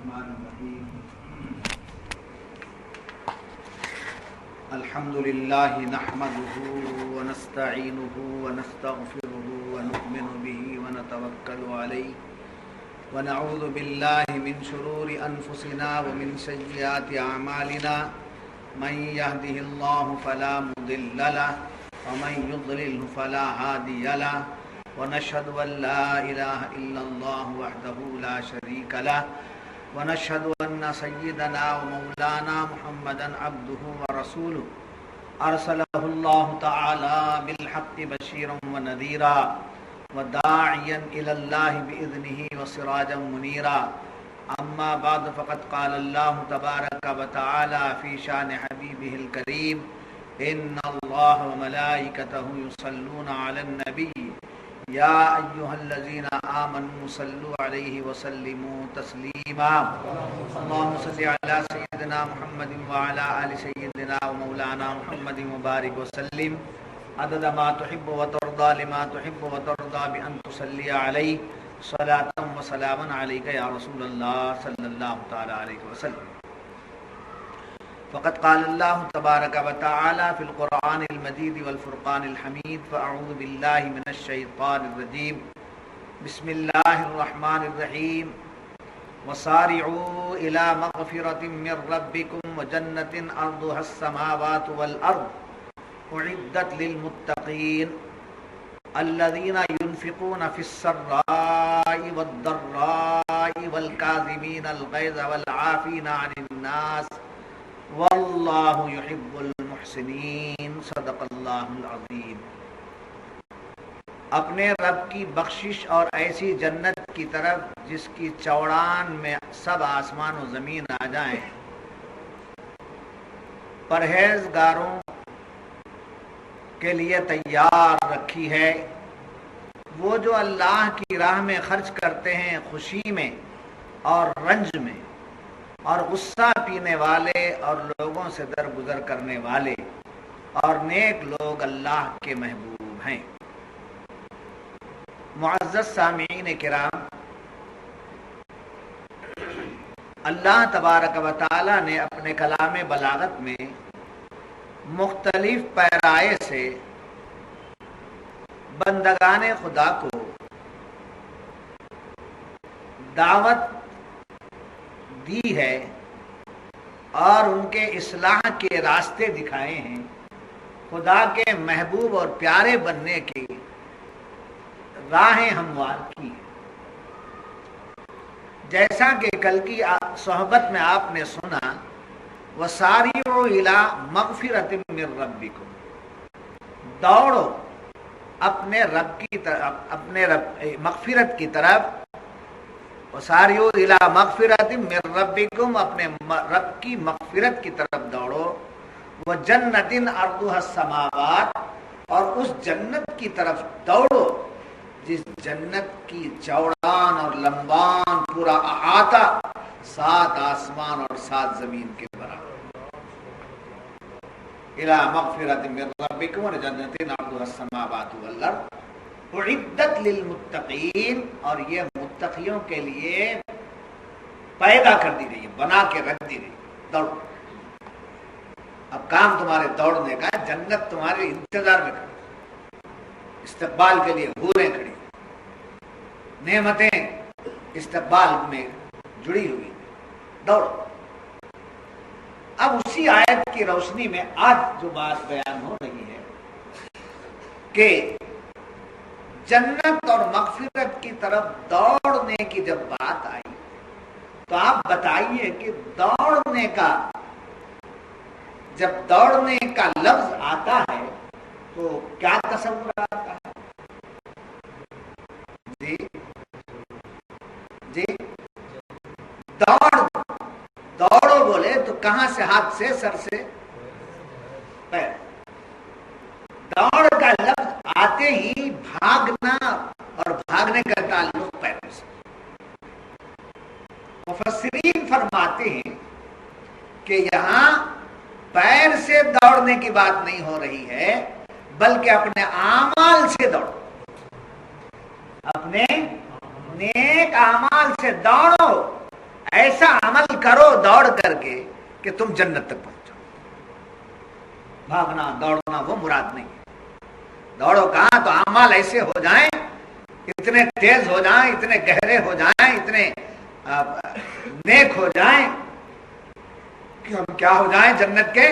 الرحمن الرحيم الحمد لله نحمده ونستعينه ونستغفره ونؤمن به ونتوكل عليه ونعوذ بالله من شرور أنفسنا ومن سيئات أعمالنا من يهده الله فلا مضل له ومن يضلل فلا هادي له ونشهد أن لا إله إلا الله وحده لا شريك له ونشهد أن سيدنا ومولانا محمدا عبده ورسوله أرسله الله تعالى بالحق بشيرا ونذيرا وداعيا إلى الله بإذنه وسراجا منيرا أما بعد فقد قال الله تبارك وتعالى في شأن حبيبه الكريم إن الله وملائكته يصلون على النبي يا أيها الذين آمنوا صلوا عليه وسلموا تسليما اللهم صل على سيدنا محمد وعلى آل سيدنا ومولانا محمد وبارك وسلم عدد ما تحب وترضى لما تحب وترضى بأن تصلي عليه صلاة وسلاما عليك يا رسول الله صلى الله تعالى عليه وسلم. فقد قال الله تبارك وتعالى في القرآن المجيد والفرقان الحميد فأعوذ بالله من الشيطان الرجيم بسم الله الرحمن الرحيم وسارعوا إلى مغفرة من ربكم وجنة أرضها السماوات والأرض أعدت للمتقين الذين ينفقون في السراء والضراء والكاظمين الغيظ والعافين عن الناس واللہ یحب المحسنین صدق اللہ العظیم. اپنے رب کی بخشش اور ایسی جنت کی طرف جس کی چوڑان میں سب آسمان و زمین آ جائیں پرہیزگاروں کے لیے تیار رکھی ہے. وہ جو اللہ کی راہ میں خرچ کرتے ہیں خوشی میں اور رنج میں اور غصہ پینے والے اور لوگوں سے درگزر کرنے والے اور نیک لوگ اللہ کے محبوب ہیں. معزز سامعین کرام، اللہ تبارک و تعالی نے اپنے کلام بلاغت میں مختلف پیرائے سے بندگان خدا کو دعوت دی ہے اور ان کے اصلاح کے راستے دکھائے ہیں، خدا کے محبوب اور پیارے بننے کی راہیں ہموار کی. جیسا کہ کل کی صحبت میں آپ نے سنا وَسَارِعُوا إِلَىٰ مَغْفِرَةٍ مِّن رَبِّكُمْ، دوڑو اپنے رب کی طرف، اپنے رب مغفرت کی طرف. وَسَارِعُوا إِلَىٰ مَغْفِرَةٍ مِّن رَبِّكُمْ، اپنے رب کی مغفرت کی طرف دوڑو. وَجَنَّةٍ أَرْضُهَا السَّمَاوَاتُ، اور اس جنت کی طرف دوڑو جس جنت کی چوڑان اور لمبان پورا احاطہ 7 آسمان اور 7 زمین کے برابر. إِلَىٰ مَغْفِرَةٍ مِّن رَبِّكُمْ وَجَنَّةٍ أَرْضُهَا السَّمَاوَاتُ وَالْأَرْضُ اعدت للمتقین، اور یہ متقیوں کے لیے پیدا کر دی گئی، بنا کے رکھ دی گئی. دوڑ، اب کام تمہارے دوڑنے کا، جنت تمہارے انتظار میں کھڑی، استقبال کے لیے حوریں کھڑی، نعمتیں استقبال میں جڑی ہوئی. دوڑو. اب اسی آیت کی روشنی میں آج جو بات بیان ہو رہی ہے کہ جنت اور مغفرت کی طرف دوڑنے کی جب بات آئی تو آپ بتائیے کہ دوڑنے کا، جب دوڑنے کا لفظ آتا ہے تو کیا تصور آتا ہے؟ جی جی دوڑو بولے تو کہاں سے؟ ہاتھ سے، سر سے، پیر. دوڑ کا لفظ آتے ہی بھاگنا اور بھاگنے کا تعلق پیر سے. مفسرین فرماتے ہیں کہ یہاں پیر سے دوڑنے کی بات نہیں ہو رہی ہے بلکہ اپنے اعمال سے دوڑو، اپنے نیک اعمال سے دوڑو. ایسا عمل کرو دوڑ کر کے کہ تم جنت تک پہنچو. بھاگنا دوڑنا وہ مراد نہیں. دوڑو کہاں؟ تو اعمال ایسے ہو جائیں، اتنے تیز ہو جائیں، اتنے گہرے ہو جائیں، اتنے نیک ہو جائیں کہ ہم کیا ہو جائیں؟ جنت کے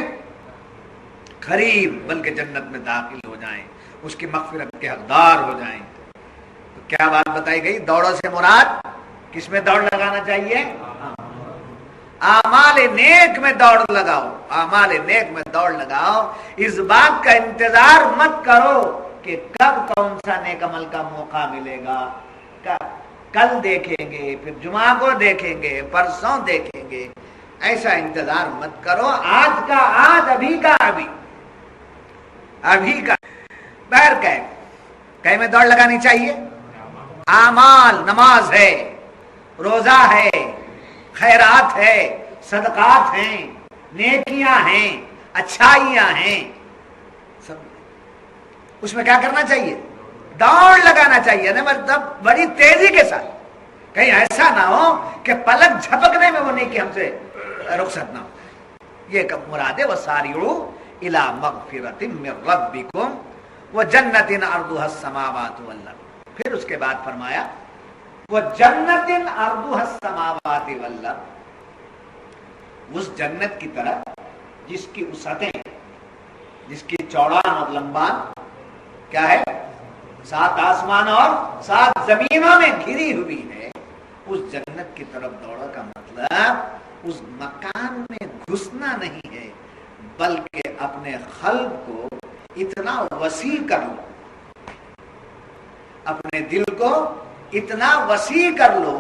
قریب، بلکہ جنت میں داخل ہو جائیں، اس کی مغفرت کے حقدار ہو جائیں. تو کیا بات بتائی گئی؟ دوڑوں سے مراد کس میں دوڑ لگانا چاہیے؟ اعمال نیک میں دوڑ لگاؤ. اعمال نیک میں دوڑ لگاؤ. اس بات کا انتظار مت کرو کہ کب کون سا نیک عمل کا موقع ملے گا، کل دیکھیں گے، پھر جمعہ کو دیکھیں گے، پرسوں دیکھیں گے. ایسا انتظار مت کرو. آج کا آج، ابھی کا ابھی، ابھی کا. بہر کہیں میں دوڑ لگانی چاہیے. اعمال، نماز ہے، روزہ ہے، خیرات ہے، صدقات ہیں، نیکیاں ہیں، اچھائیاں ہیں، سب اس میں کیا کرنا چاہیے؟ دوڑ لگانا چاہیے. نا مطلب بڑی تیزی کے ساتھ. کہیں ایسا نہ ہو کہ پلک جھپکنے میں وہ نیکی ہم سے رخصت نہ ہو. یہ کب مراد ہے؟ وَسَارِعُوا إِلَىٰ مَغْفِرَةٍ مِّن رَبِّكُمْ وَجَنَّةٍ عَرْضُهَا السَّمَاوَاتُ وَالْأَرْضُ. پھر اس کے بعد فرمایا وَجَنَّةٍ عَرْضُهَا السَّمَاوَاتِ وَالْأَرْضُ. اس جنت کی طرف جس کی وسعتیں، جس کی چوڑان اور لمبان کیا ہے؟ 7 آسمان اور 7 زمینوں میں گھری ہوئی ہے. اس جنت کی طرف دوڑو کا مطلب اس مکان میں گھسنا نہیں ہے، بلکہ اپنے قلب کو اتنا وسیع کر لو، اپنے دل کو اتنا وسیع کر لو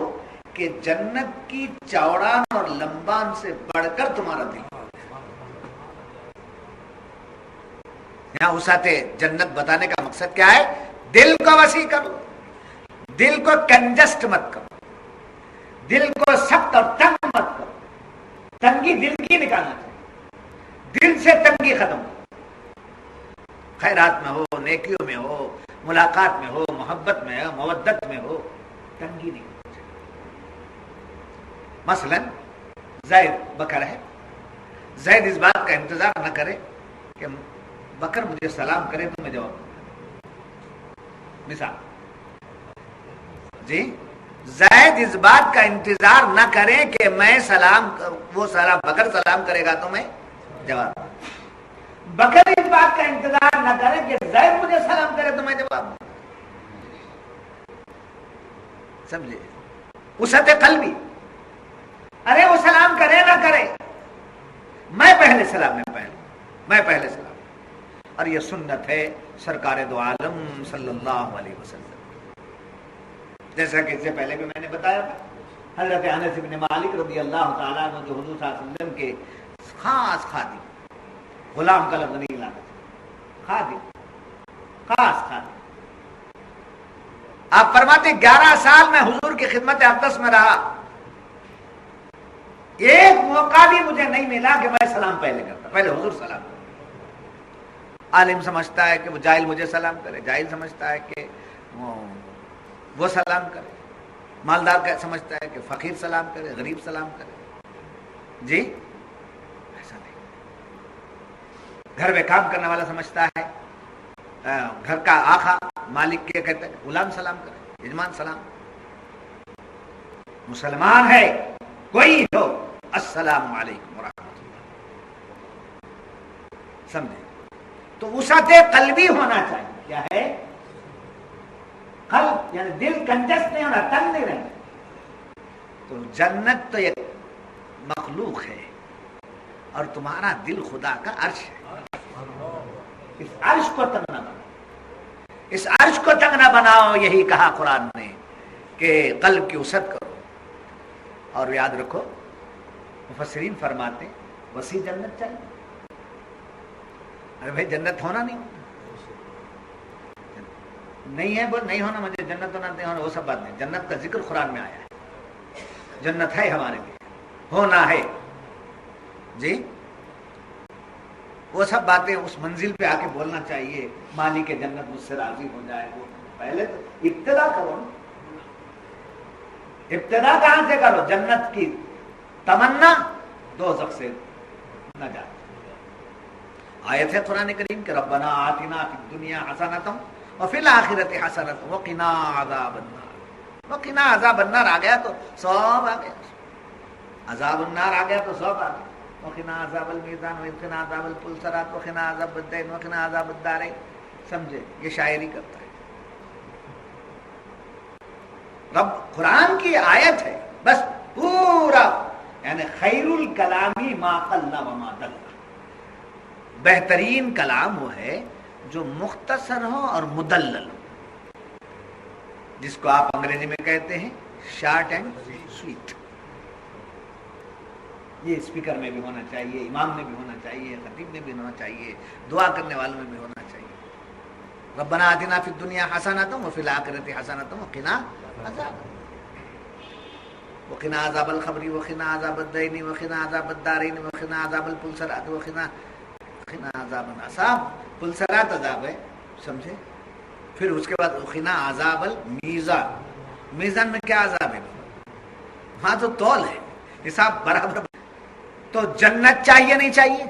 کہ جنت کی چوڑان اور لمبان سے بڑھ کر تمہارا دل. یہاں وسعت جنت بتانے کا مقصد کیا ہے؟ دل کو وسیع کرو، دل کو کنجسٹ مت کرو، دل کو سخت اور تنگ مت کرو. تنگی دل کی نکالنا چاہیے، دل سے تنگی ختم ہو. خیرات میں ہو، نیکیوں میں ہو، ملاقات میں ہو، محبت میں ہو، مودت میں ہو، تنگی نہیں. مثلا زید بکر ہے، زید اس بات کا انتظار نہ کرے کہ بکر مجھے سلام کرے تو میں جواب دوں. مثال جی، زید اس بات کا انتظار نہ کرے کہ میں بکر سلام کرے گا تو میں جواب دوں. بکر اس بات کا انتظار نہ کرے کہ زید مجھے سلام کرے تو میں جواب دوں. سمجھے؟ وسعت قلبی. ارے وہ سلام کرے نہ کرے، میں پہلے سلام سلام. اور یہ سنت ہے سرکار دو عالم صلی اللہ علیہ وسلم. جیسا کہ اس سے پہلے بھی میں نے بتایا تھا، حضرت انس بن مالک رضی اللہ تعالیٰ عنہ جو حضور صلی اللہ علیہ وسلم کے خاص خادم، غلام کا لفظ نہیں لانا، خادم، خاص خادم. آپ فرماتے 11 سال میں حضور کی خدمت اقدس میں رہا، ایک موقع بھی مجھے نہیں ملا کہ میں سلام پہلے کرتا، پہلے حضور سلام کرتا. عالم سمجھتا ہے کہ وہ جاہل مجھے سلام کرے، جاہل سمجھتا ہے کہ وہ سلام کرے، مالدار کا سمجھتا ہے کہ فقیر سلام کرے، غریب سلام کرے. جی ایسا نہیں. گھر میں کام کرنے والا سمجھتا ہے گھر کا آقا مالک کے کہتے ہیں غلام سلام کرے، یجمان سلام. مسلمان ہے کوئی ہو، السلام علیکم ورحمۃ اللہ. سمجھے؟ تو وسعت قلبی ہونا چاہیے. کیا ہے؟ قلب یعنی دل کنجس نہیں ہونا، تنگ نہیں رہنا. تو جنت تو ایک مخلوق ہے اور تمہارا دل خدا کا عرش ہے. اس عرش کو تنگ نہ بناؤ، اس عرش کو تنگ نہ بناؤ. یہی کہا قرآن نے کہ قلب کی وسعت کرو. اور یاد رکھو مفسرین فرماتے وسیع جنت چاہیے. ارے بھائی جنت ہونا نہیں ہے، وہ نہیں ہونا مجھے جنت ہونا نہیں ہونا، وہ سب بات نہیں. جنت کا ذکر قرآن میں آیا ہے، جنت ہے ہمارے لیے، ہونا ہے. جی وہ سب باتیں اس منزل پہ آ کے بولنا چاہیے. مالک جنت مجھ سے راضی ہو جائے. وہ پہلے تو ابتدا کرو. ابتدا کہاں سے کرو؟ جنت کی تمنا، دوزخ سے نجات۔ آیت ہے قرآن کریم کہ ربنا آتنا فی الدنیا حسنۃ وفی الآخرۃ حسنۃ وقنا عذاب النار۔ وقنا عذاب النار آ گیا تو سب آ گیا، عذاب النار آ گیا تو سب آ گیا۔ وقنا عذاب المیزان وقنا عذاب الپلسرات وقنا عذاب الدین وقنا عذاب الدارین۔ سمجھے؟ یہ شاعری کرتا ہے رب، قرآن کی آیت ہے بس پورا، یعنی خیر الکلامی ما قل وما دل، بہترین کلام وہ ہے جو مختصر ہو اور مدلل ہو، جس کو آپ انگریزی میں کہتے ہیں شارٹ اینڈ سویٹ۔ یہ اسپیکر میں بھی ہونا چاہیے، امام میں بھی ہونا چاہیے، خطیب میں بھی ہونا چاہیے، دعا کرنے والوں میں بھی ہونا چاہیے۔ ربنا آتنا فی الدنیا حسنۃ وفی الآخرۃ حسنۃ وقنا عذاب وقنا عذاب القبر وقنا عذاب الدین وقنا عذاب الدارین وقنا عذاب الپلسرات وقنا عذاب النار۔ پلسرات عذاب ہے، سمجھے؟ پھر اس کے بعد وقنا عذاب المیزان، میزان میں کیا عذاب ہے؟ وہاں تو تول ہے، حساب برابر۔ تو جنت چاہیے نہیں چاہیے؟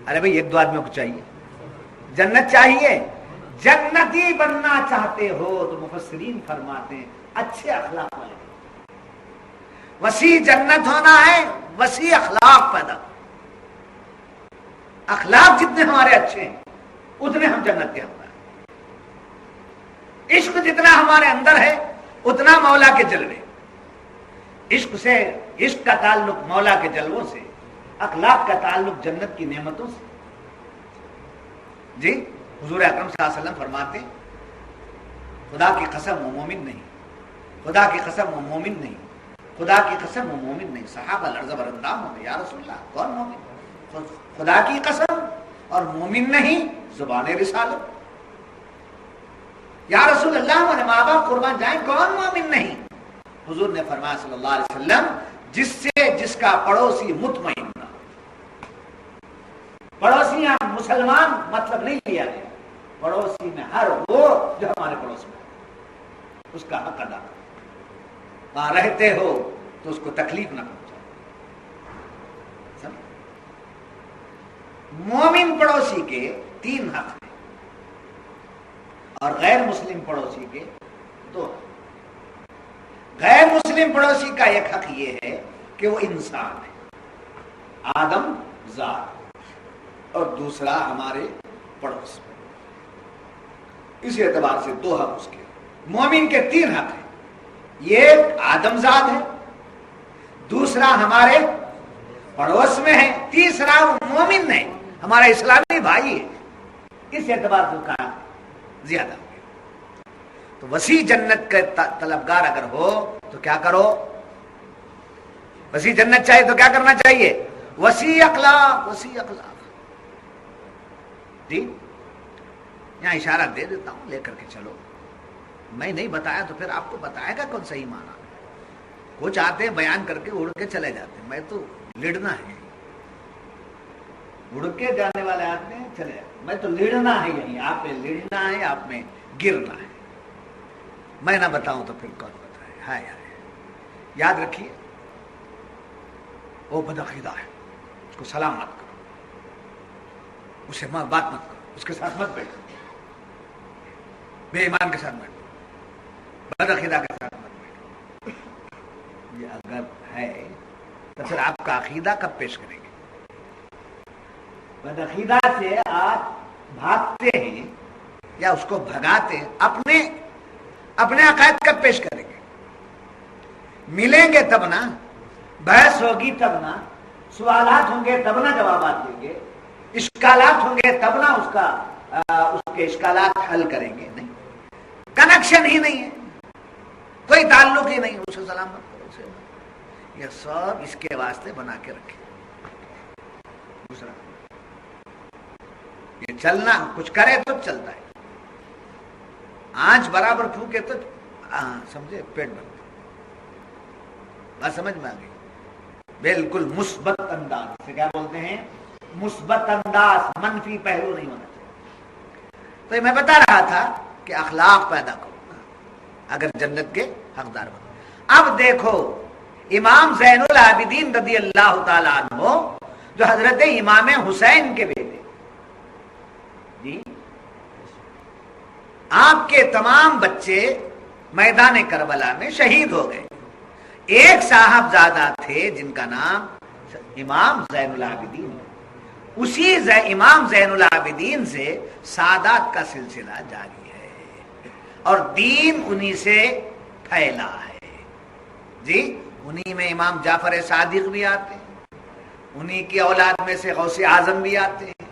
ارے بھائی ایک دو آدمیوں کو چاہیے، جنت چاہیے۔ جنتی بننا چاہتے ہو تو مفسرین فرماتے ہیں اچھے اخلاق والے، وسیع جنت ہونا ہے، وسیع اخلاق پیدا۔ اخلاق جتنے ہمارے اچھے ہیں اتنے ہم جنت کے حقدار ہیں۔ عشق جتنا ہمارے اندر ہے اتنا مولا کے جلوے، عشق سے، عشق کا تعلق مولا کے جلووں سے، اخلاق کا تعلق جنت کی نعمتوں سے۔ جی حضور اکرم صلی اللہ علیہ وسلم فرماتے ہیں خدا کی قسم وہ مومن نہیں، خدا کی قسم وہ مومن نہیں، خدا کی قسم وہ مومن نہیں۔ صحابہ لرزہ برندام ہونے، یا رسول اللہ کون مومن؟ خدا کی قسم اور مومن نہیں، زبان رسالت۔ یا رسول اللہ ہمارے ماں باپ قربان جائیں، کون مومن نہیں؟ حضور نے فرمایا صلی اللہ علیہ وسلم جس کا پڑوسی مطمئن نہ، پڑوسی یہاں مسلمان مطلب نہیں لیا گیا، پڑوسی میں ہر وہ جو ہمارے پڑوس میں اس کا حق ادا کرو، وہاں رہتے ہو تو اس کو تکلیف نہ پہنچاؤ۔ مومن پڑوسی کے 3 حق ہیں اور غیر مسلم پڑوسی کے 2 حق۔ غیر مسلم پڑوسی کا ایک حق یہ ہے کہ وہ انسان ہے، آدم ذات، اور دوسرا ہمارے پڑوس میں۔ اس اعتبار سے 2 حق اس کے۔ مومن کے 3 حق ہیں، ایک آدم ذات ہے، دوسرا ہمارے پڑوس میں ہے، تیسرا وہ مومن ہے، ہمارا اسلامی بھائی ہے۔ اس اعتبار سے کہا زیادہ ہو گیا۔ تو وسیع جنت کے طلبگار اگر ہو تو کیا کرو؟ وسیع جنت چاہیے تو کیا کرنا چاہیے؟ وسیع اخلاق، وسیع اخلاق۔ جی یہاں اشارہ دے دیتا ہوں، لے کر کے چلو۔ میں نہیں بتایا تو پھر آپ کو بتائے گا کون صحیح معنی۔ کچھ آتے ہیں بیان کر کے اڑ کے چلے جاتے ہیں، میں تو لڑنا ہے، اڑ کے جانے والے آتے ہیں چلے جاتے، میں تو لڑنا ہے، یہیں آپ میں لڑنا ہے، آپ میں گرنا ہے۔ میں نہ بتاؤں تو پھر کون بتائے؟ ہائے ہائے۔ یاد رکھیے وہ بدعقیدہ ہے، اس کو سلام مت کرو، اسے بات مت کرو، اس کے ساتھ مت بیٹھو، بے ایمان کے ساتھ بیٹھو، بدعقیدہ کے ساتھ مت بیٹھو۔ یہ اگر ہے تو پھر آپ کا عقیدہ کب پیش کریں گے؟ بدعقیدہ سے آپ بھاگتے ہیں یا اس کو بھگاتے ہیں، اپنے عقائد کب پیش کریں گے؟ ملیں گے تب نا، بحث ہوگی تب نا، سوالات ہوں گے تب نہ جوابات دیں گے، اشکالات ہوں گے تب نہ اس کے اشکالات حل کریں گے۔ نہیں، کنیکشن ہی نہیں ہے، کوئی تعلق ہی نہیں، اسے سلام مت کرو، اسے یہ سب اس کے واسطے بنا کے رکھے۔ دوسرا یہ چلنا کچھ کرے تو چلتا ہے، آنچ برابر پھونکے تو سمجھے پیٹ بھرتا۔ بات سمجھ میں آ گئی؟ بالکل مثبت انداز سے، کیا بولتے ہیں؟ مثبت انداز، منفی پہلو نہیں ہونا چاہیے۔ تو میں بتا رہا تھا کہ اخلاق پیدا کرو اگر جنت کے حقدار بنو۔ اب دیکھو امام زین العابدین رضی اللہ تعالیٰ عنہ جو حضرت امام حسین کے بیٹے جی، آپ کے تمام بچے میدان کربلا میں شہید ہو گئے. ایک صاحبزادہ تھے جن کا نام امام زین العابدین. اسی امام زین العابدین سے سادات کا سلسلہ جاری ہے اور دین انہی سے پھیلا ہے جی. انہی میں امام جعفر صادق بھی آتے ہیں، انہی کی اولاد میں سے غوث اعظم بھی آتے ہیں،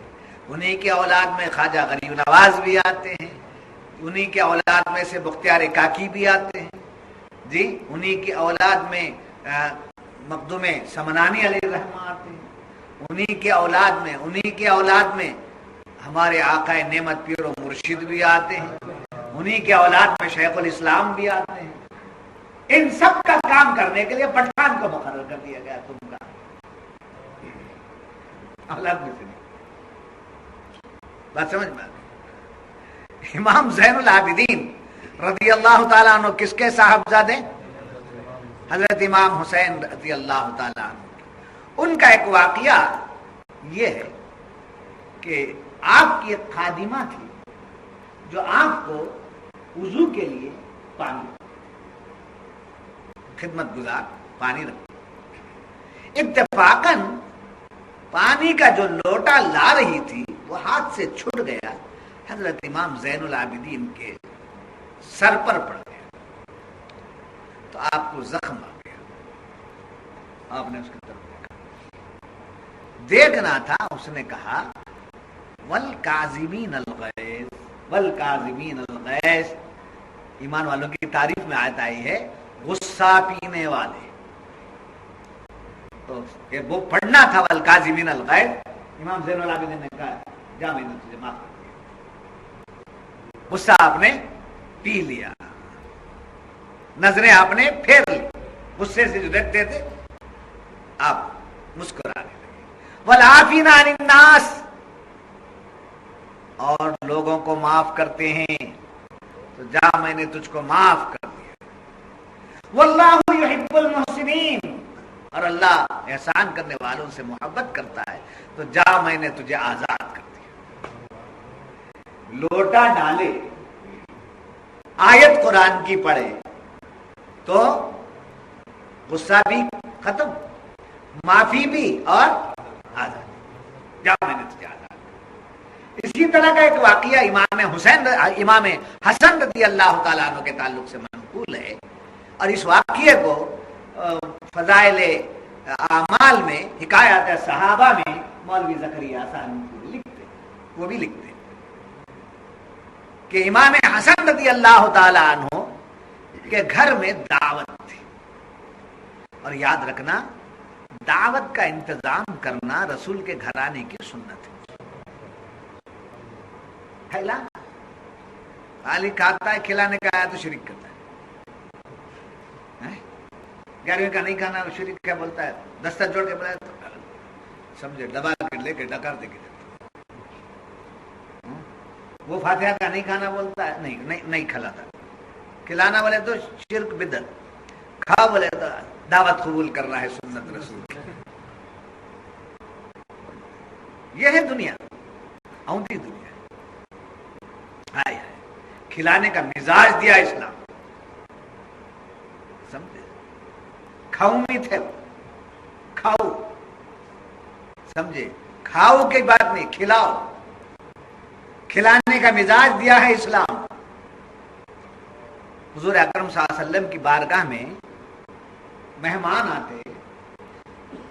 انہی کی اولاد میں خواجہ غریب نواز بھی آتے ہیں، انہی کے اولاد میں سے بختیار کاکی بھی آتے ہیں جی. انہی کی اولاد میں مخدوم سمنانی علیہ الرحمہ آتے ہیں، انہی کے اولاد میں ہمارے آقا نعمت پیر و مرشد بھی آتے ہیں، انہی کے اولاد میں شیخ الاسلام بھی آتے ہیں. ان سب کا کام کرنے کے لیے پٹھان کو مقرر کر دیا گیا. تم کا اولاد میں سے نہیں. بات سمجھ میں آ گئی. امام زین العابدین رضی اللہ تعالیٰ عنہ کس کے صاحبزادے؟ حضرت امام حسین رضی اللہ تعالیٰ عنہ. ان کا ایک واقعہ یہ ہے کہ آپ کی ایک خادمہ تھی جو آپ کو وضو کے لیے پانی خدمت گزار پانی رکھتی. اتفاقاً پانی کا جو لوٹا لا رہی تھی وہ ہاتھ سے چھوٹ گیا، حضرت امام زین العابدین کے سر پر پڑ گیا تو آپ کو زخم آ گیا. آپ نے اس کی طرف دیکھنا تھا. اس نے کہا والکاظمین الغیظ والکاظمین الغیظ. ایمان والوں کی تعریف میں آیت آئی ہے غصہ پینے والے. تو وہ پڑھنا تھا والکاظمین الغیظ. امام زین العابدین نے کہا جا میں نے تجھے معاف کر دیا. غصہ آپ نے پی لیا، نظریں آپ نے پھیر لی، غصے سے جو دیکھتے تھے آپ مسکرانے لگے. والعافین عن الناس، اور لوگوں کو معاف کرتے ہیں. تو جا میں نے تجھ کو معاف کر دیا. واللہ یحب المحسنین، اور اللہ احسان کرنے والوں سے محبت کرتا ہے. تو جا میں نے تجھے آزاد کر دیا. لوٹا ڈالے، آیت قرآن کی پڑھے تو غصہ بھی ختم، معافی بھی اور آزاد. جا میں نے تجھے آزاد. اسی طرح کا ایک واقعہ امام حسن رضی اللہ تعالیٰ عنہ کے تعلق سے منقول ہے، اور اس واقعے کو فضائل اعمال میں، حکایات صحابہ میں مولوی زکریا ثانی لکھتے، وہ بھی لکھتے کہ امام حسن رضی اللہ تعالیٰ عنہ کے گھر میں دعوت تھی. اور یاد رکھنا دعوت کا انتظام کرنا رسول کے گھر آنے کی سنت ہے. خالی کھاتا ہے، کھلانے کا آیا تو شریک کرتا ہے. 11ویں کا نہیں کھانا شریک کیا بولتا ہے، دستر جوڑ کے بلایا تو سمجھے دبا کے لے کے ڈکار دے کے. وہ فاتحہ کا نہیں کھانا بولتا ہے، نہیں کھلاتا. کھلانا بولے تو شرک بدعت، کھا بولے تو دعوت قبول کرنا ہے سنت رسول. یہ ہے دنیا، اونتی دنیا. کھلانے کا مزاج دیا اسلام. سمجھے؟ کھاؤ میت ہے، کھاؤ. سمجھے؟ کھاؤ کی بات نہیں، کھلاؤ. کھلانے کا مزاج دیا ہے اسلام. حضور اکرم صلی اللہ علیہ وسلم کی بارگاہ میں مہمان آتے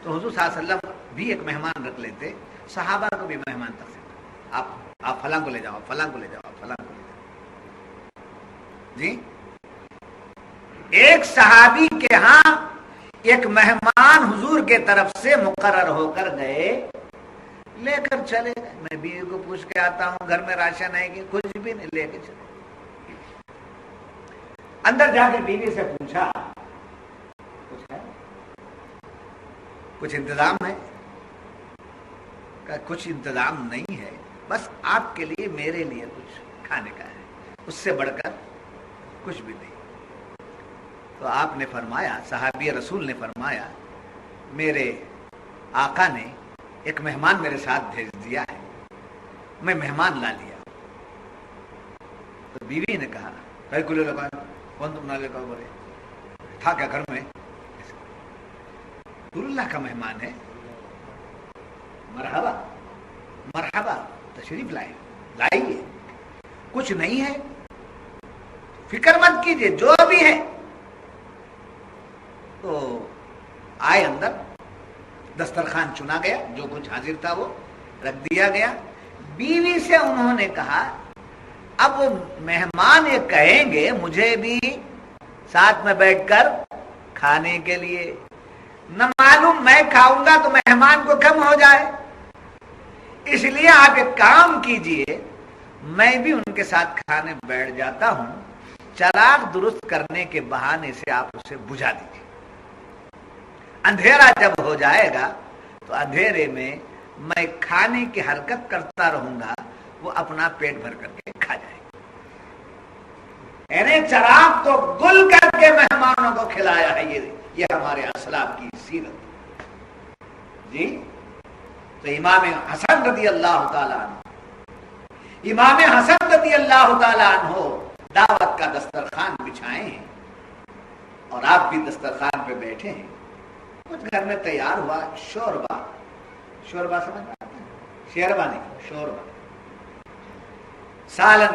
تو حضور صلی اللہ علیہ وسلم بھی ایک مہمان رکھ لیتے، صحابہ کو بھی مہمان تقسیم. آپ فلاں کو لے جاؤ، فلاں کو لے جاؤ، فلاں کو لے جاؤ جی. ایک صحابی کے ہاں ایک مہمان حضور کے طرف سے مقرر ہو کر گئے، لے کر چلے گئے. میں بیوی کو پوچھ کے آتا ہوں گھر میں راشن ہے کہ کچھ بھی نہیں، لے کے چلے. اندر جا کے بیوی سے پوچھا کچھ ہے، کچھ انتظام ہے؟ کچھ انتظام نہیں ہے، بس آپ کے لیے میرے لیے کچھ کھانے کا ہے، اس سے بڑھ کر کچھ بھی نہیں. تو آپ نے فرمایا، صحابی رسول نے فرمایا، میرے آقا نے ایک مہمان میرے ساتھ بھیج دیا ہے، میں مہمان لا لیا۔ تو بیوی نے کہا بھائی کلو لگا، کون تم نہ لے کا بولے تھا کیا گھر میں؟ رسول اللہ کا مہمان ہے، مرحبا مرحبا، تشریف لائیے، کچھ نہیں ہے، فکر مت کیجیے، جو بھی ہے۔ تو آئے اندر، دسترخوان چنا گیا، جو کچھ حاضر تھا وہ رکھ دیا گیا۔ بیوی سے انہوں نے کہا اب وہ مہمان یہ کہیں گے مجھے بھی ساتھ میں بیٹھ کر کھانے کے لیے، نہ معلوم میں کھاؤں گا تو مہمان کو کم ہو جائے، اس لیے آپ ایک کام کیجئے، میں بھی ان کے ساتھ کھانے بیٹھ جاتا ہوں، چراغ درست کرنے کے بہانے سے آپ اسے بجھا دیجیے، اندھیرا جب ہو جائے گا تو اندھیرے میں میں کھانے کی حرکت کرتا رہوں گا، وہ اپنا پیٹ بھر کر کے کھا جائے گا۔ یعنی چراغ کو گل کر کے مہمانوں کو کھلایا ہے، یہ ہمارے اسلاف کی سیرت جی۔ تو امام حسن رضی اللہ تعالیٰ عنہ، امام حسن رضی اللہ تعالیٰ عنہ دعوت کا دسترخوان بچھائے ہیں اور آپ بھی دسترخوان پہ بیٹھے ہیں۔ کچھ گھر میں تیار ہوا شوربا، شوربا سمجھ میں آتا ہے؟ شیربا نہیں، شوربا، سالن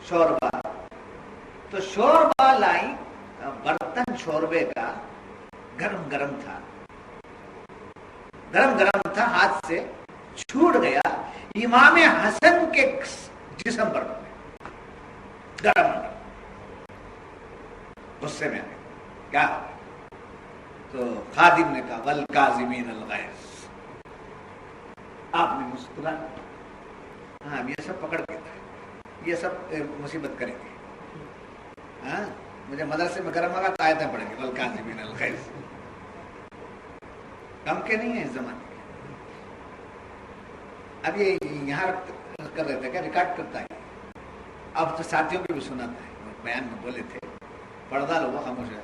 شوربا۔ تو شوربا لائی، برتن شوربے کا گرم گرم تھا، ہاتھ سے چھوٹ گیا، امام حسن کے جسم پر گرم، غصے میں کیا؟ تو خادم نے کہا والکاظمین الغیظ، آپ نے مسکرایا، ہاں یہ سب پکڑ کے تھا، یہ سب مصیبت کریں گے، ہاں مجھے مدرسے میں گرم ہوگا تو آیتیں پڑھیں گے والکاظمین الغیظ، کم کے نہیں ہیں اس زمانے کے۔ اب یہ یہاں کر رہے تھے کیا، ریکارڈ کرتا ہے، اب تو ساتھیوں کو بھی سناتا ہے، بیان میں بولے تھے پردہ لوگوں خاموش ہے،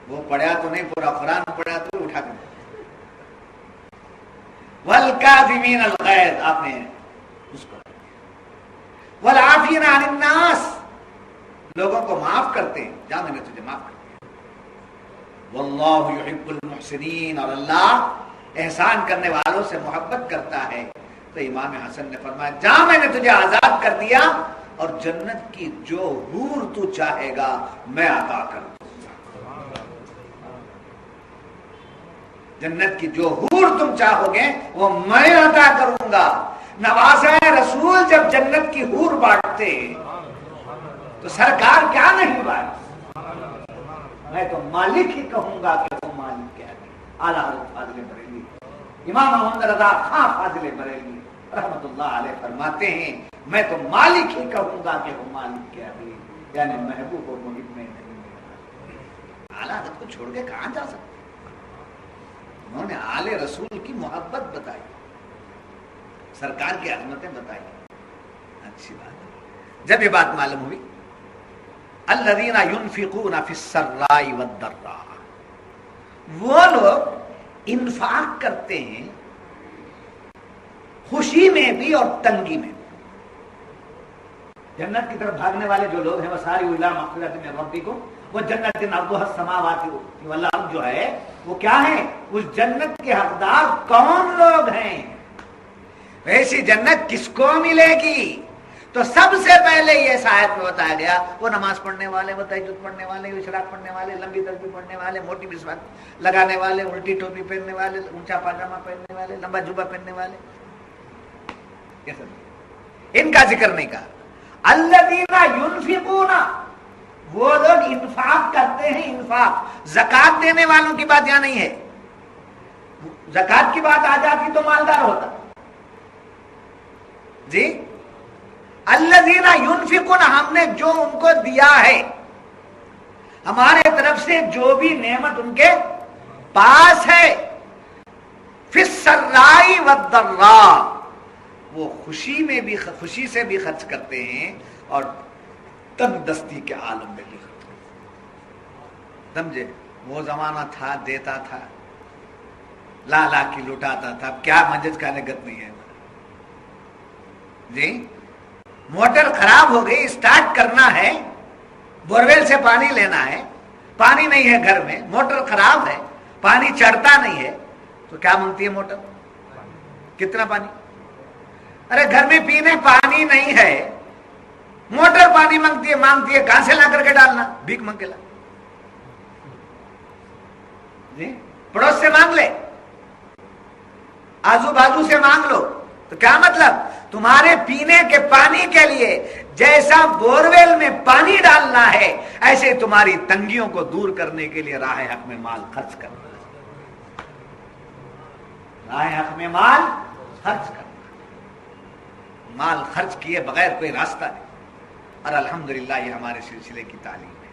وہ پڑھا تو نہیں، پورا قرآن پڑھا تو اٹھا کر والکاظمین الغیظ، آپ نے اس کو والعافین عن الناس، لوگوں کو معاف کرتے ہیں، جا میں نے تجھے معاف کر دیا، واللہ یحب المحسنین، اور اللہ احسان کرنے والوں سے محبت کرتا ہے۔ تو امام حسن نے فرمایا جا میں نے تجھے آزاد کر دیا، اور جنت کی جو حور تو چاہے گا میں عطا کر دوں گا، جنت کی جو حور تم چاہو گے وہ میں عطا کروں گا۔ نوازہ رسول جب جنت کی حور بانٹتے تو سرکار کیا نہیں بانٹتے، میں تو مالک ہی کہوں گا کہ وہ مالک کیا ہے۔ اعلیٰ حضرت فاضل بریلوی امام محمد رضا خان فاضل بریلوی رحمت اللہ علیہ فرماتے ہیں میں تو مالک ہی کہوں گا کہ وہ مالک کیا ہے، یعنی محبوب و محب میں نہیں۔ اعلیٰ حضرت کو چھوڑ کے کہاں جا سکتے؟ انہوں نے آل رسول کی محبت بتائی، سرکار کی عظمتیں بتائی، اچھی بات ہے۔ جب یہ بات معلوم ہوئی الذین ينفقون فی السراء والضراء، وہ لوگ انفاق کرتے ہیں خوشی میں بھی اور تنگی میں بھی۔ جنت کی طرف بھاگنے والے جو لوگ ہیں وسارعوا الی مغفرۃ من ربکم، وہ جنت عرضھا السماوات والارض جو ہے وہ کیا ہے، اس جنت کے حقدار کون لوگ ہیں؟ ویسی جنت کس کو ملے گی؟ تو سب سے پہلے یہ آیت میں بتایا گیا وہ نماز پڑھنے والے، وہ تہجد پڑھنے والے، وہ اشراق پڑھنے والے، لمبی تسبیح پڑھنے والے، موٹی مسواک لگانے والے، الٹی ٹوپی پہننے والے، اونچا پاجامہ پہننے والے، لمبا جبہ پہننے والے، یہ سب ان کا ذکر نہیں کہا۔ الذین ینفقون، وہ لوگ انفاق کرتے ہیں، انفاق زکات دینے والوں کی بات یہاں نہیں ہے، زکات کی بات آ جاتی تو مالدار ہوتا جی۔ الذین ینفقون، ہم نے جو ان کو دیا ہے، ہمارے طرف سے جو بھی نعمت ان کے پاس ہے، فی السراء والضراء، وہ خوشی میں بھی، خوشی سے بھی خرچ کرتے ہیں اور تنگ دستی کے عالم میں لکھ سمجھے. وہ زمانہ تھا دیتا تھا لا لا کی لٹاتا تھا. اب کیا مجلس کا نگت نہیں ہے جی. موٹر خراب ہو گئی, اسٹارٹ کرنا ہے, بورویل سے پانی لینا ہے, پانی نہیں ہے گھر میں, موٹر خراب ہے, پانی چڑھتا نہیں ہے, تو کیا مانگتی ہے موٹر؟ کتنا پانی؟ ارے گھر میں پینے پانی نہیں ہے, موٹر پانی مانگتی ہے کہاں سے لا کر کے ڈالنا؟ بھیک مانگ کے لا جی. پڑوس سے مانگ لے, آزو بازو سے مانگ لو. تو کیا مطلب؟ تمہارے پینے کے پانی کے لیے جیسا بورویل میں پانی ڈالنا ہے, ایسے تمہاری تنگیوں کو دور کرنے کے لیے راہ حق میں مال خرچ کرنا ہے. راہ حق میں مال خرچ کرنا, مال خرچ کیے بغیر کوئی راستہ نہیں. اور الحمدللہ یہ ہمارے سلسلے کی تعلیم ہے.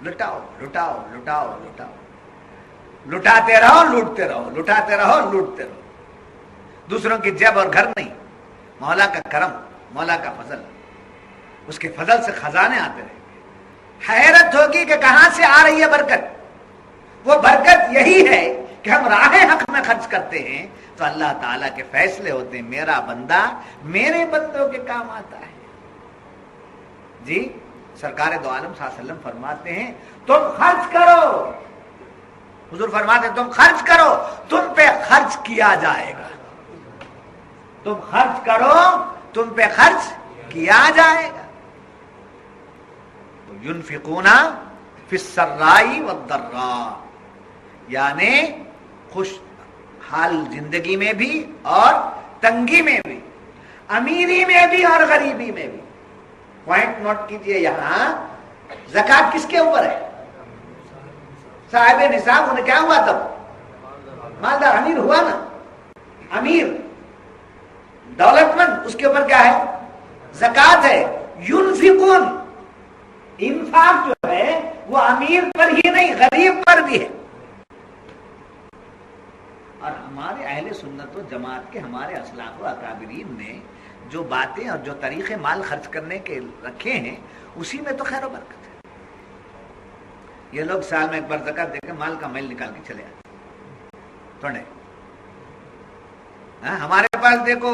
لٹاؤ لٹاؤ لٹاؤ لٹاؤ, لٹاتے رہو لوٹتے رہو, لٹاتے رہو لوٹتے رہو. دوسروں کی جیب اور گھر نہیں, مولا کا کرم, مولا کا فضل, اس کے فضل سے خزانے آتے رہیں گے. حیرت ہوگی کہ کہاں سے آ رہی ہے برکت. وہ برکت یہی ہے کہ ہم راہ حق میں خرچ کرتے ہیں تو اللہ تعالیٰ کے فیصلے ہوتے ہیں. میرا بندہ میرے بندوں کے کام آتا ہے جی. سرکار دو عالم صلی اللہ علیہ وسلم فرماتے ہیں تم خرچ کرو, حضور فرماتے ہیں تم خرچ کرو, تم پہ خرچ کیا جائے گا. تم خرچ کرو, تم پہ خرچ کیا جائے گا. ينفقون فی السراء والضراء, یعنی خوش حال زندگی میں بھی اور تنگی میں بھی, امیری میں بھی اور غریبی میں بھی. پوائنٹ نوٹ کیجئے, یہاں زکات کس کے اوپر ہے؟ صاحب نصاب. انہیں کیا ہوا تب؟ مالدار, امیر ہوا نا. امیر دولت مند, اس کے اوپر کیا ہے؟ زکات ہے. ينفقون, انفاق جو ہے وہ امیر پر ہی نہیں غریب پر بھی ہے. اور ہمارے اہل سنت و جماعت کے ہمارے اسلاف و اکابرین نے جو باتیں اور جو طریقے مال خرچ کرنے کے رکھے ہیں, اسی میں تو خیر و برکت ہے. یہ لوگ سال میں ایک بار زکات دے کے مال کا میل نکال کے چلے آتے تھوڑے. ہمارے پاس دیکھو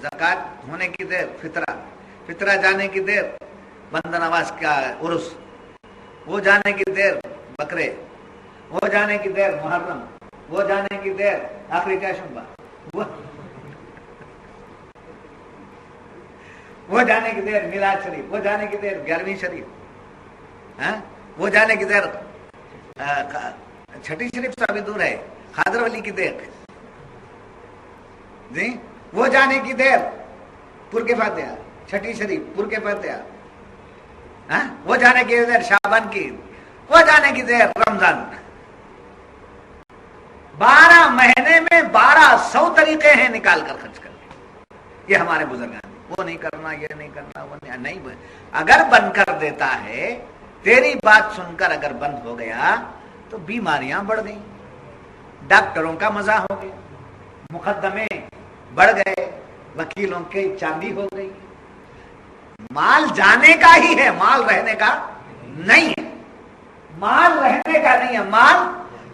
زکات ہونے کی دیر فطرہ, فطرہ جانے کی دیر بندہ نواز کا عرس, وہ جانے کی دیر بکرے, وہ جانے کی دیر محرم, وہ جانے کی دیر آخری چاشمبا, وہ جانے کی دیر میلاد شریف, وہ جانے کی دیر 11ویں شریف, وہ جانے کی دیر چھٹی شریف سے ابھی دور ہے خادر ولی کی دیر جی, وہ جانے کی دیر پور کے فاتحہ, چھٹی شریف پور کے فاتحہ, وہ جانے کی دیر شعبان کی, وہ جانے کی دیر رمضان. 12 مہینے میں 1200 طریقے ہیں نکال کر خرچ کرنے. یہ ہمارے بزرگان, وہ نہیں کرنا, یہ نہیں کرنا, وہ نہیں. اگر بند کر دیتا ہے, تیری بات سن کر اگر بند ہو گیا تو بیماریاں بڑھ گئیں, ڈاکٹروں کا مزہ ہو گیا, مقدمے بڑھ گئے, وکیلوں کی چاندی ہو گئی. مال جانے کا ہی ہے, مال رہنے کا نہیں ہے. مال رہنے کا نہیں ہے, مال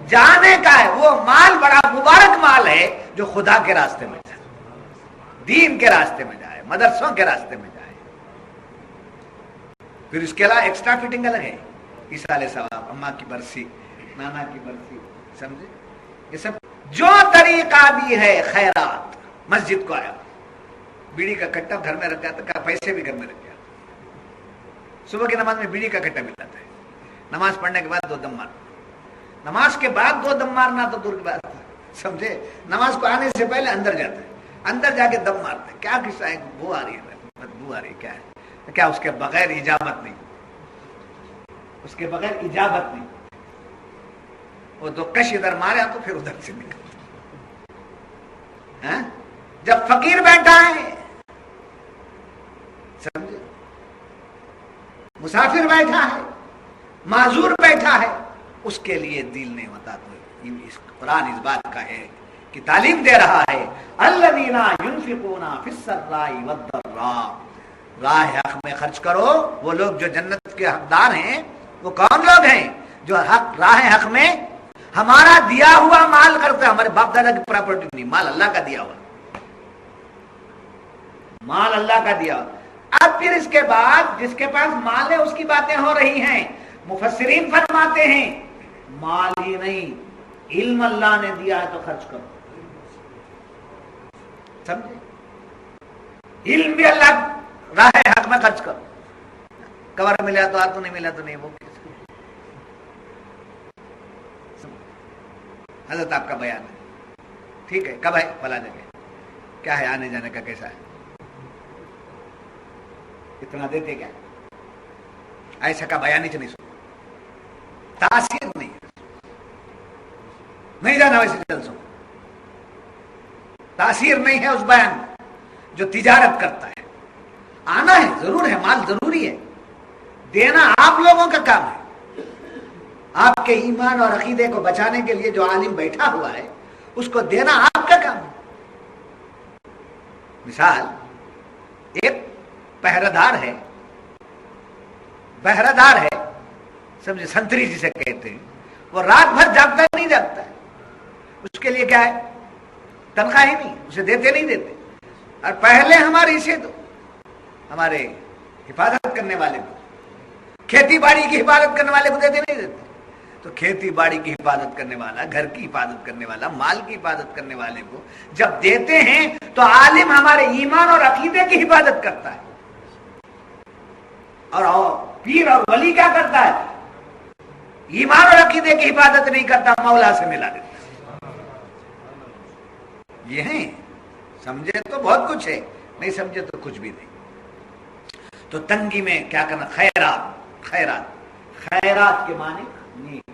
جانے کا ہے. وہ مال بڑا مبارک مال ہے جو خدا کے راستے میں جائے, دین کے راستے میں جائے, مدرسوں کے راستے میں جائے. پھر اس کے علاوہ ایکسٹرا فٹنگ الگ ہے, ایسال ثواب, اماں کی برسی, نانا کی برسی, سمجھے. یہ سب جو طریقہ بھی ہے خیرات. مسجد کو آیا, بیڑی کا کٹا گھر میں رکھا تھا, پیسے بھی گھر میں رکھ گیا. صبح کی نماز میں بیڑی کا کٹا ملتا ہے, نماز پڑھنے کے بعد 2 دم مارنا, نماز کے بعد 2 دم مارنا تو دور کی بات ہے, سمجھے. نماز کو آنے سے پہلے اندر جاتا ہے, اندر جا کے دم مارتا ہے. کیا قصہ ہے؟ بو آ رہی ہے, بدبو آ رہی ہے, کیا ہے؟ کیا اس کے بغیر اجابت نہیں, اس کے بغیر اجابت نہیں. وہ 2 کش ادھر مارا تو پھر ادھر سے نکل. جب فقیر بیٹھا ہے, سمجھے, مسافر بیٹھا ہے, معذور بیٹھا ہے, اس کے لیے دل نہیں ہوتا. تو قرآن اس بات کا ہے کہ تعلیم دے رہا ہے, الذین ينفقون فی السراء والضراء, راہ حق میں خرچ کرو. وہ لوگ جو جنت کے حقدار ہیں وہ کون لوگ ہیں؟ جو راہ حق میں ہمارا دیا ہوا مال کرتے ہیں. ہمارے باپ دادا کی پراپرٹی نہیں، مال اللہ کا دیا ہوا، مال اللہ کا دیا ہوا. اب پھر اس کے بعد جس کے پاس مال ہے اس کی باتیں ہو رہی ہیں. مفسرین فرماتے ہیں مال ہی نہیں، علم اللہ نے دیا ہے تو خرچ کرو. سمجھے؟ علم بھی اللہ راہ حق میں خرچ کرو. کور ملا تو نہیں ملا تو نہیں، وہ حضرت آپ کا بیان ہے، ٹھیک ہے. کب ہے؟ فلاں جگہ. کیا ہے آنے جانے کا؟ کیسا ہے؟ اتنا دیتے کیا؟ ایسا کا بیان ہی نہیں سن، تاثیر نہیں جانا ویسے جلسوں. تاثیر نہیں ہے اس بیان جو تجارت کرتا ہے. آنا ہے، ضرور ہے، مال ضروری ہے، دینا آپ لوگوں کا کام ہے. آپ کے ایمان اور عقیدے کو بچانے کے لیے جو عالم بیٹھا ہوا ہے اس کو دینا آپ کا کام ہے. مثال، ایک پہرےدار ہے، سمجھے، سنتری جسے کہتے ہیں. وہ رات بھر جاگتا نہیں جاگتا ہے. اس کے لیے کیا ہے؟ تنخواہ ہی نہیں، اسے دیتے. اور پہلے ہمارے اسے دو، ہمارے حفاظت کرنے والے کو، کھیتی باڑی کی حفاظت کرنے والے کو دیتے. تو کھیتی باڑی کی حفاظت کرنے والا، گھر کی حفاظت کرنے والا، مال کی حفاظت کرنے والے کو جب دیتے ہیں تو عالم ہمارے ایمان اور عقیدے کی حفاظت کرتا ہے. اور پیر اور ولی کیا کرتا ہے؟ ایمان اور عقیدے کی حفاظت نہیں کرتا، مولا سے ملا دیتا. یہ ہیں. سمجھے تو بہت کچھ ہے، نہیں سمجھے تو کچھ بھی نہیں. تو تنگی میں کیا کرنا؟ خیرات کے معنی نیکی.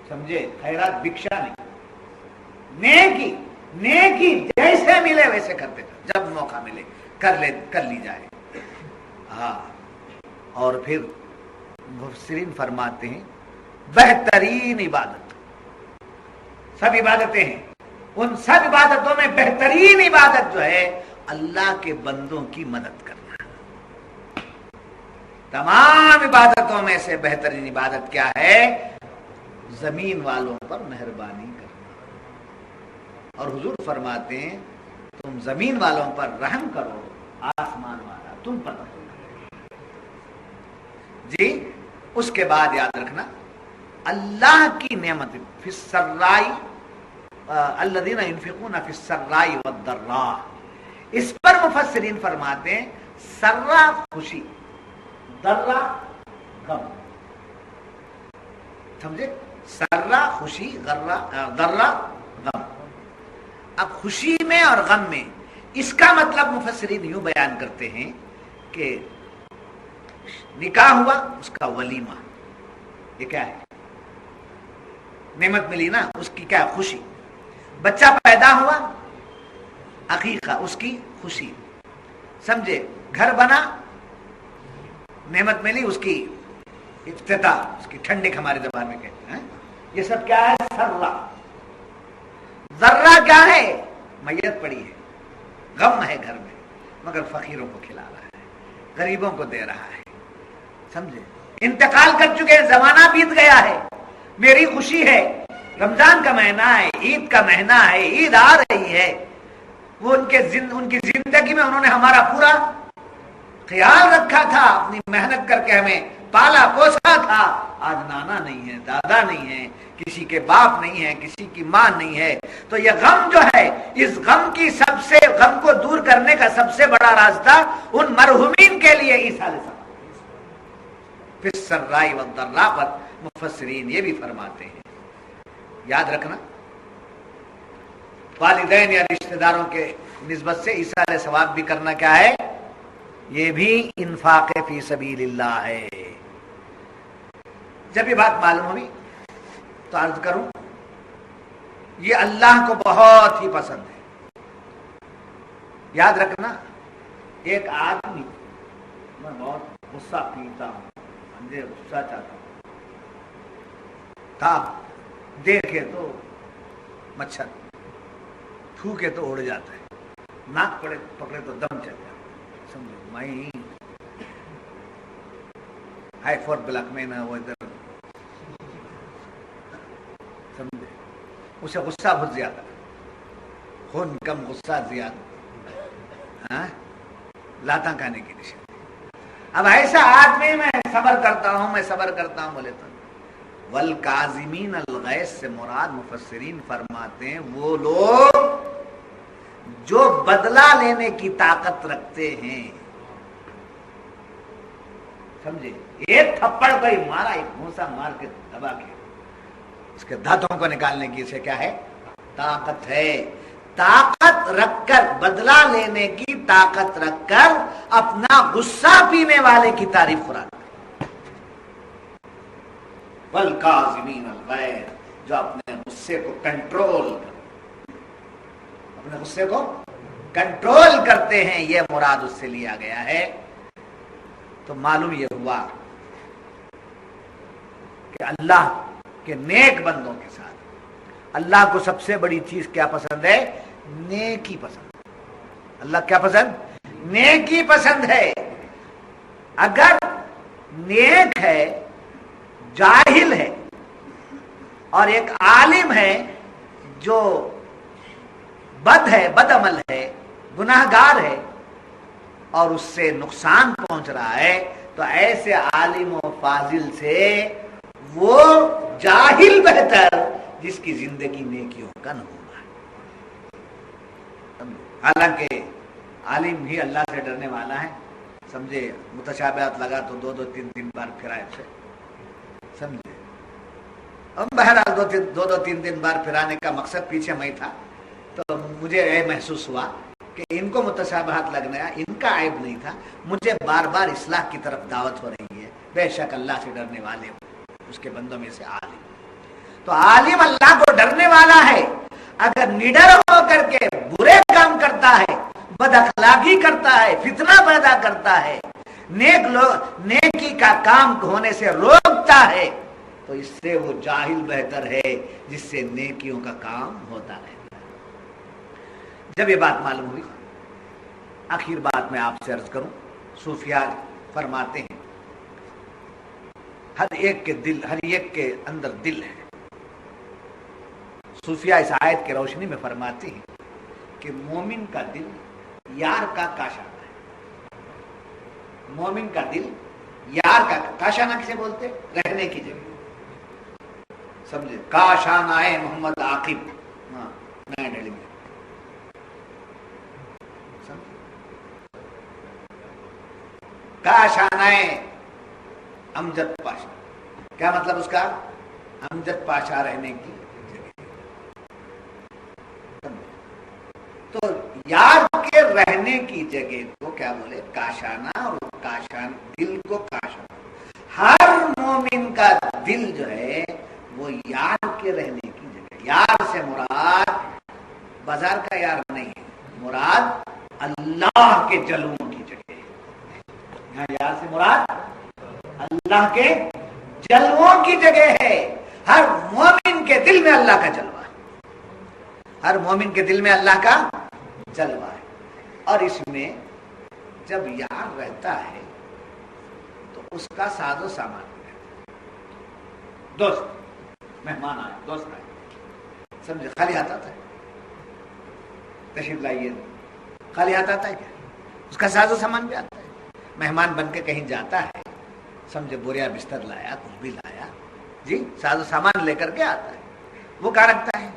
سمجھے؟ خیرات بھکشا نہیں، نیکی جیسے ملے ویسے کرتے جاؤ. جب موقع ملے کر لی جائے. ہاں. اور پھر مفسرین فرماتے ہیں بہترین عبادت، سب عبادتیں ہیں، ان سب عبادتوں میں بہترین عبادت جو ہے اللہ کے بندوں کی مدد کرنا. تمام عبادتوں میں سے بہترین عبادت کیا ہے؟ زمین والوں پر مہربانی کرنا. اور حضور فرماتے ہیں تم زمین والوں پر رحم کرو، آسمان والا تم پر رحم کرو. جی. اس کے بعد یاد رکھنا اللہ کی نعمت فی السرائی الذین ينفقون فی السرائی والضراء. اس پر مفسرین فرماتے ہیں سرا خوشی، ضرا غم. سمجھے؟ سرا خوشی، ضرا غم. اب خوشی میں اور غم میں اس کا مطلب مفسرین یوں بیان کرتے ہیں کہ نکاح ہوا، اس کا ولیمہ، یہ کیا ہے؟ نعمت ملی نا، اس کی کیا خوشی. بچہ پیدا ہوا، عقیقہ، اس کی خوشی. سمجھے؟ گھر بنا، نعمت ملی، اس کی افتتاح، اس کی ٹھنڈک ہمارے زبان میں کہتے ہیں. یہ سب کیا ہے؟ سرا. ذرہ کیا ہے؟ میت پڑی ہے، غم ہے گھر میں، مگر فقیروں کو کھلا رہا ہے، غریبوں کو دے رہا ہے. سمجھے؟ انتقال کر چکے ہیں، زمانہ بیت گیا ہے، میری خوشی ہے. رمضان کا مہینہ ہے، عید کا مہینہ ہے، عید آ رہی ہے. وہ ان کی زندگی میں انہوں نے ہمارا پورا خیال رکھا تھا، اپنی محنت کر کے ہمیں پالا پوسا تھا. آج نانا نہیں ہے، دادا نہیں ہے، کسی کے باپ نہیں ہے، کسی کی ماں نہیں ہے. تو یہ غم جو ہے، اس غم کو دور کرنے کا سب سے بڑا راستہ ان مرحومین کے لیے ایصال ثواب. فی السراء والضراء پر مفسرین یہ بھی فرماتے ہیں. یاد رکھنا والدین یا رشتہ داروں کے نسبت سے ایصال ثواب بھی کرنا کیا ہے؟ یہ بھی انفاق فی سبیل اللہ ہے. جب یہ بات معلوم ہوئی تو عرض کروں یہ اللہ کو بہت ہی پسند ہے. یاد رکھنا ایک آدمی، میں بہت غصہ پیتا ہوں، مجھے غصہ چاہتا ہوں، تھا دیکھے تو مچھر، تھوکے تو اڑ جاتا ہے، ناک پکڑے تو دم چل جاتا ہے. سمجھو میں ہائی فورٹ بلاک میں نا وہ ادھر سمجھے اسے غصہ بہت زیادہ خون کم غصہ زیادہ ہاں لاتا کھانے کی نشانی. اب ایسا آدمی میں صبر کرتا ہوں بولے تو والکاظمین الغیظ سے مراد مفسرین فرماتے ہیں وہ لوگ جو بدلہ لینے کی طاقت رکھتے ہیں. سمجھے ایک تھپڑ کو ہی مارا ایک گھونسا مار کے دبا کے اس کے دانتوں کو نکالنے کی اسے کیا ہے طاقت ہے. طاقت رکھ کر بدلہ لینے کی طاقت رکھ کر اپنا غصہ پینے والے کی تعریف قرآن والکاظمین الغیظ جو اپنے غصے کو کنٹرول کرتے ہیں یہ مراد اس سے لیا گیا ہے. تو معلوم یہ ہوا کہ اللہ کے نیک بندوں کے ساتھ اللہ کو سب سے بڑی چیز کیا پسند ہے نیکی پسند. اللہ کیا پسند نیکی پسند ہے. اگر نیک ہے جاہل ہے اور ایک عالم ہے جو بد ہے بد عمل ہے گناہگار ہے اور اس سے نقصان پہنچ رہا ہے تو ایسے عالم و فاضل سے وہ جاہل بہتر جس کی زندگی نیکیوں کا نمونہ ہے. حالانکہ عالم ہی اللہ سے ڈرنے والا ہے. سمجھے متشابہات لگا تو دو تین بار پھرائے سے سمجھے. اب بہرحال دو تین بار پھرانے کا مقصد پیچھے میں تھا تو مجھے یہ محسوس ہوا کہ ان کو متشابہات لگنا ان کا عیب نہیں تھا. مجھے بار بار اصلاح کی طرف دعوت ہو رہی ہے. بے شک اللہ سے ڈرنے والے اس کے بندوں میں سے عالم تو عالم اللہ کو ڈرنے والا ہے. اگر نڈر ہو کر کے برے کام کرتا ہے بد اخلاقی کرتا ہے فتنہ پیدا کرتا ہے نیکی کا کام ہونے سے روکتا ہے تو اس سے وہ جاہل بہتر ہے جس سے نیکیوں کا کام ہوتا رہتا ہے. جب یہ بات معلوم ہوئی آخر بات میں آپ سے عرض کروں صوفیاء فرماتے ہیں ہر ایک کے اندر دل ہے. صوفیاء اس آیت کی روشنی میں فرماتے ہیں کہ مومن کا دل یار کا کاشانہ ہے. مومن کا دل یار کا کاشانہ کسے بولتے رہنے کی جگہ. سمجھے کاشانہ محمد عاقب نیا دہلی میں کاشانہ امجد پاشا. کیا مطلب اس کا امجد پاشا رہنے کی تو یار کے رہنے کی جگہ کو کیا بولے کاشانہ اور کاشان دل کو کاشانہ. ہر مومن کا دل جو ہے وہ یار کے رہنے کی جگہ. یار سے مراد بازار کا یار نہیں ہے مراد اللہ کے جلووں کی جگہ. یہاں یار سے مراد اللہ کے جلووں کی جگہ ہے. ہر مومن کے دل میں اللہ کا جلوہ ہے. ہر مومن کے دل میں اللہ کا جلوہ ہے. اور اس میں جب یار رہتا ہے تو اس کا ساز و سامان دوست مہمان آئے دوست آئے سمجھے خالی ہاتھ آتا ہے تشریف لائیے خالی ہاتھ آتا ہے کیا اس کا ساز و سامان بھی آتا ہے. مہمان بن کے کہیں جاتا ہے سمجھے بوریا بستر لایا کچھ بھی لایا جی ساز و سامان لے کر کے آتا ہے. وہ کہاں رکھتا ہے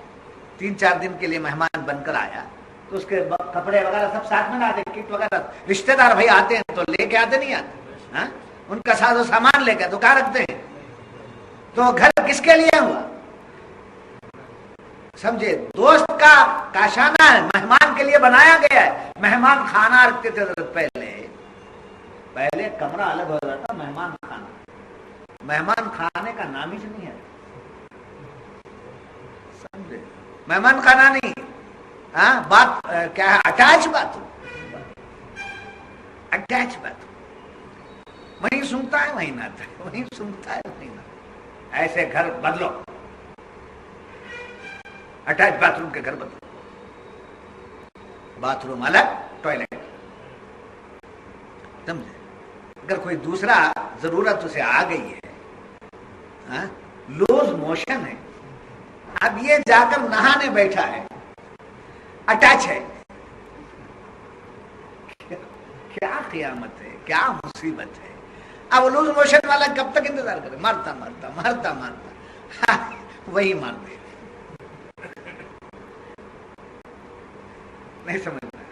3-4 دن کے لیے مہمان بن کر آیا تو اس کے کپڑے وغیرہ سب ساتھ میں لاتے کٹ وغیرہ رشتے دار بھائی آتے ہیں تو لے کے آتے نہیں آتے ہاں ان کا ساز و سامان لے کے تو کہاں رکھتے ہیں. تو گھر کس کے لیے ہوا سمجھے دوست کا کاشانہ ہے مہمان کے لیے بنایا گیا ہے. مہمان کھانا رکھتے تھے پہلے کمرہ الگ ہو رہا تھا مہمان کھانا. مہمان کھانے کا نام ہی نہیں ہے سمجھے مہمان کھانا نہیں ہاں بات کیا ہے اٹیچ بات وہیں سنتا ہے وہیں ناتا ہے وہیں سنتا ہے وہیں ناتا ہے. ایسے گھر بدلو اٹیچ باتھ روم کے گھر بدلو. باتھ روم الگ ٹوائلٹ سمجھے؟ اگر کوئی دوسرا ضرورت اسے آ گئی ہے، لوز موشن ہے، اب یہ جا کر نہانے بیٹھا ہے، اٹیچ ہے، کیا قیامت ہے، کیا مصیبت ہے. اب لوز موشن والا کب تک انتظار کرے؟ مرتا مرتا مرتا مرتا وہی مار دے. نہیں سمجھ رہا.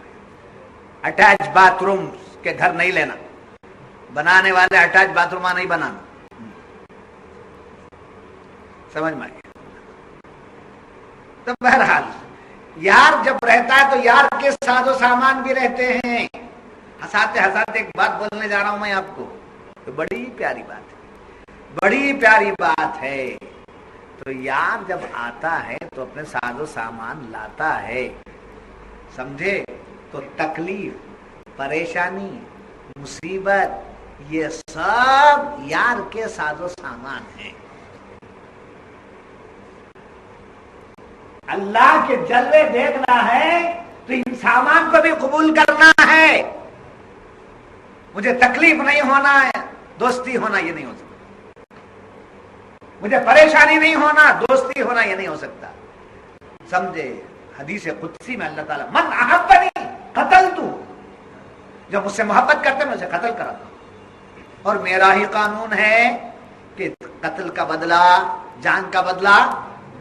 اٹیچ باتھ روم کے گھر نہیں لینا، بنانے والے اٹیچ باتھ روم نہیں بنانا. سمجھ میں آئے؟ تو بہرحال یار جب رہتا ہے تو یار کے ساز و سامان بھی رہتے ہیں. ہنساتے ہنساتے ایک بات بولنے جا رہا ہوں میں آپ کو، تو بڑی پیاری بات ہے، بڑی پیاری بات ہے. تو یار جب آتا ہے تو اپنے ساز و سامان لاتا ہے، سمجھے؟ تو تکلیف، پریشانی، مصیبت، یہ سب یار کے ساز و سامان ہیں. اللہ کے جلوے دیکھنا ہے تو ان سامان کو بھی قبول کرنا ہے. مجھے تکلیف نہیں ہونا ہے، دوستی ہونا یہ نہیں ہو سکتا. مجھے پریشانی نہیں ہونا، دوستی ہونا یہ نہیں ہو سکتا. سمجھے؟ حدیث قدسی میں اللہ تعالیٰ من احبنی قتلتو، جو مجھ سے محبت کرتے میں اسے قتل کراتا ہوں. اور میرا ہی قانون ہے کہ قتل کا بدلہ جان کا بدلہ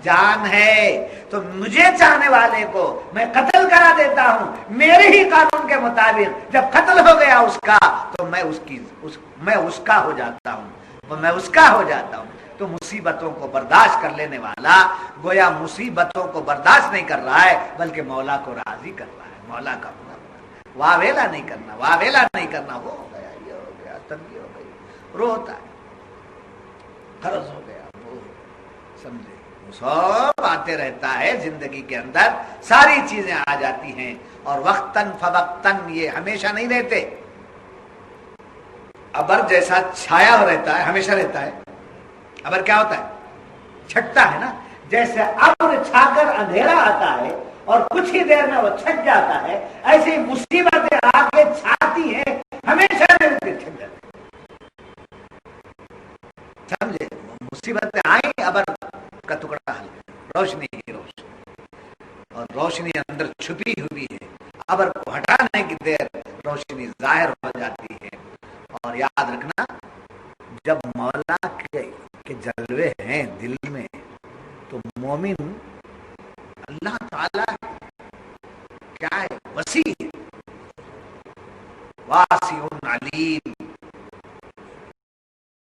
جان ہے. تو مجھے چاہنے والے کو میں قتل کرا دیتا ہوں میرے ہی قانون کے مطابق. جب قتل ہو گیا اس کا تو میں اس کا ہو جاتا ہوں، میں اس کا ہو جاتا ہوں. تو مصیبتوں کو برداشت کر لینے والا گویا مصیبتوں کو برداشت نہیں کر رہا ہے بلکہ مولا کو راضی کر رہا ہے. مولا کا واویلا نہیں کرنا، واویلا نہیں کرنا. وہ ہو گیا، یہ ہو گیا، تنگی ہو گئی، روتا ہے، قرض ہو گیا، وہ سمجھے. سب آتے رہتا ہے زندگی کے اندر، ساری چیزیں آ جاتی ہیں. اور وقتاً فوقتاً یہ ہمیشہ نہیں رہتے. ابر جیسا چھایا رہتا ہے ہمیشہ رہتا ہے. ابر کیا ہوتا ہے؟ چھٹتا ہے نا. جیسے ابر چھا کر اندھیرا آتا ہے اور کچھ ہی دیر میں وہ چھٹ جاتا ہے، ایسے ہی مصیبتیں آ کے چھاتی ہیں، ہمیشہ چھٹ جاتی ہیں. سمجھے؟ مصیبتیں آئیں، ابر کا ٹکڑا حل، روشنی ہی روشنی، اور روشنی اندر چھپی ہوئی ہے. ابر کو ہٹانے کی دیر روشنی ظاہر ہو جاتی ہے. اور یاد رکھنا جب مولا کے جلوے ہیں دل میں تو مومن اللہ تعالی کیا ہے؟ وسیع، واسع علیم.